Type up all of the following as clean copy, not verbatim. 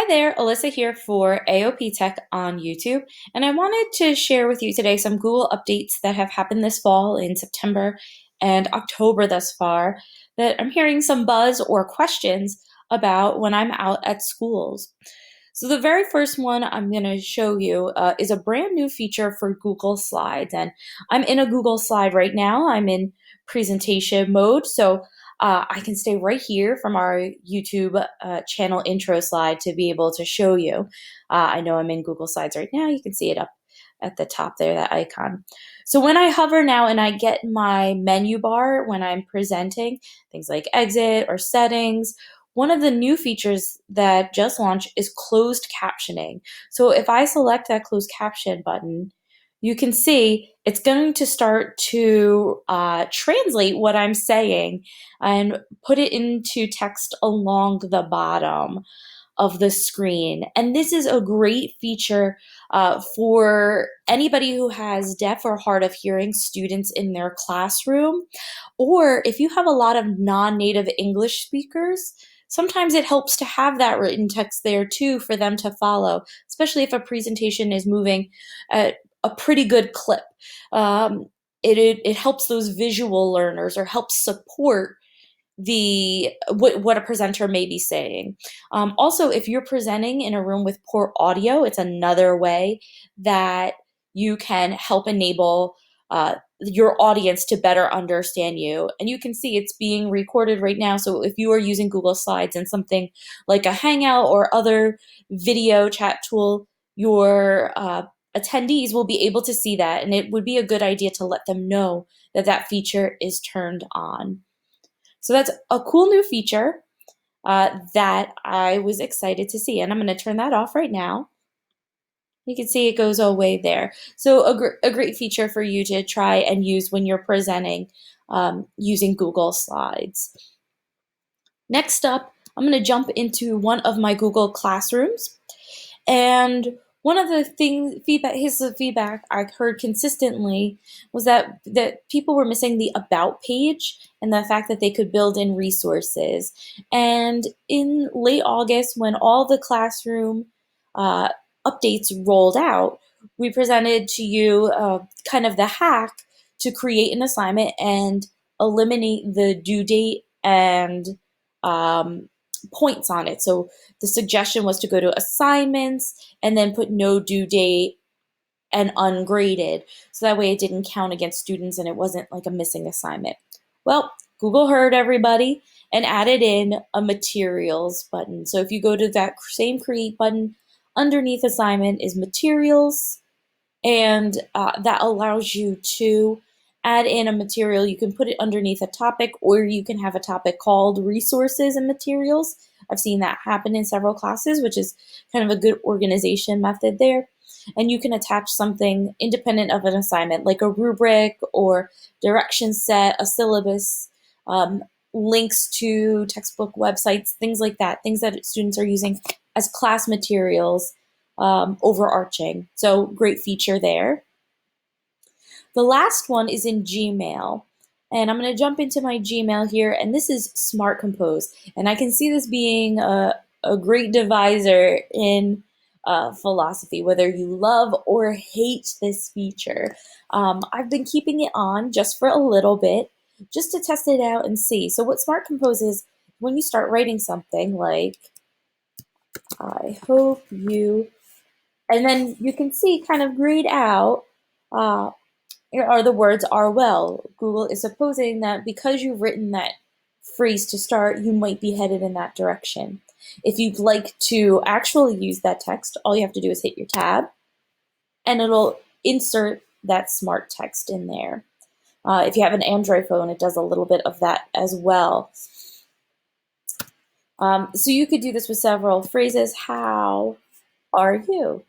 Hi there, Alyssa here for AOP Tech on YouTube, and I wanted to share with you today some Google updates that have happened this fall in September and October thus far that I'm hearing some buzz or questions about when I'm out at schools. So the very first one I'm going to show you is a brand new feature for Google Slides, and I'm in a Google Slide right now. I'm in presentation mode, so I can stay right here from our YouTube channel intro slide to be able to show you. I know I'm in Google Slides right now. You can see it up at the top there, that icon. So when I hover now and I get my menu bar when I'm presenting, things like exit or settings, one of the new features that just launched is closed captioning. So if I select that closed caption button, you can see it's going to start to translate what I'm saying and put it into text along the bottom of the screen. And this is a great feature for anybody who has deaf or hard of hearing students in their classroom, or if you have a lot of non-native English speakers. Sometimes it helps to have that written text there too for them to follow, especially if a presentation is moving at a pretty good clip. It helps those visual learners or helps support the what a presenter may be saying. Also, if you're presenting in a room with poor audio, it's another way that you can help enable your audience to better understand you. And you can see it's being recorded right now. So if you are using Google Slides and something like a Hangout or other video chat tool, your attendees will be able to see that. And it would be a good idea to let them know that that feature is turned on. So that's a cool new feature that I was excited to see. And I'm going to turn that off right now. You can see it goes away there. So a great feature for you to try and use when you're presenting using Google Slides. Next up, I'm going to jump into one of my Google Classrooms. And one of the feedback I heard consistently was that people were missing the About page and the fact that they could build in resources. And in late August, when all the classroom updates rolled out, we presented to you kind of the hack to create an assignment and eliminate the due date and points on it. So the suggestion was to go to assignments and then put no due date and ungraded. So that way it didn't count against students and it wasn't like a missing assignment. Well, Google heard everybody and added in a materials button. So if you go to that same create button, underneath assignment is materials, and that allows you to add in a material. You can put it underneath a topic, or you can have a topic called resources and materials. I've seen that happen in several classes, which is kind of a good organization method there. And you can attach something independent of an assignment, like a rubric or direction set, a syllabus, links to textbook websites, things like that, things that students are using as class materials, overarching. So great feature there. The last one is in Gmail. And I'm going to jump into my Gmail here, and this is Smart Compose. And I can see this being a great divisor in philosophy, whether you love or hate this feature. I've been keeping it on just for a little bit, just to test it out and see. So what Smart Compose is, when you start writing something like, I hope you, and then you can see kind of grayed out are the words are well. Google is supposing that because you've written that phrase to start, you might be headed in that direction. If you'd like to actually use that text, all you have to do is hit your tab, and it'll insert that smart text in there. If you have an Android phone, it does a little bit of that as well. So you could do this with several phrases. How are you?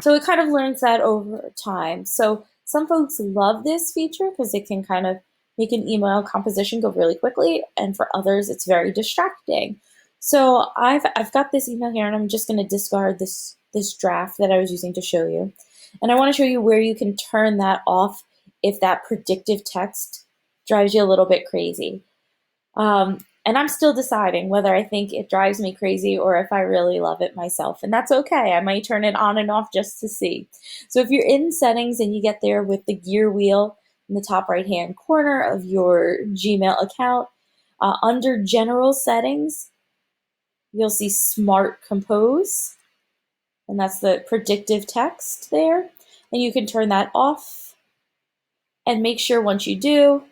So it kind of learns that over time. So some folks love this feature because it can kind of make an email composition go really quickly, and for others, it's very distracting. So I've got this email here, and I'm just going to discard this draft that I was using to show you. And I want to show you where you can turn that off if that predictive text drives you a little bit crazy. And I'm still deciding whether I think it drives me crazy or if I really love it myself. And that's okay. I might turn it on and off just to see. So if you're in settings and you get there with the gear wheel in the top right hand corner of your Gmail account, under general settings, you'll see Smart Compose, and that's the predictive text there. And you can turn that off. And make sure once you do,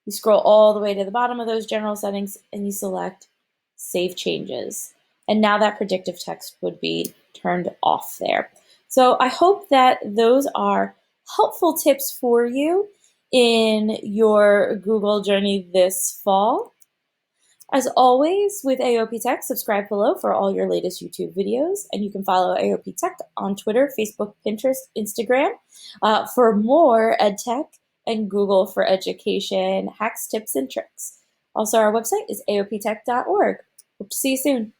you scroll all the way to the bottom of those general settings and you select Save Changes. And now that predictive text would be turned off there. So I hope that those are helpful tips for you in your Google journey this fall. As always, with AOP Tech, subscribe below for all your latest YouTube videos, and you can follow AOP Tech on Twitter, Facebook, Pinterest, Instagram for more EdTech and Google for Education hacks, tips, and tricks. Also, our website is aoptech.org. Hope to see you soon.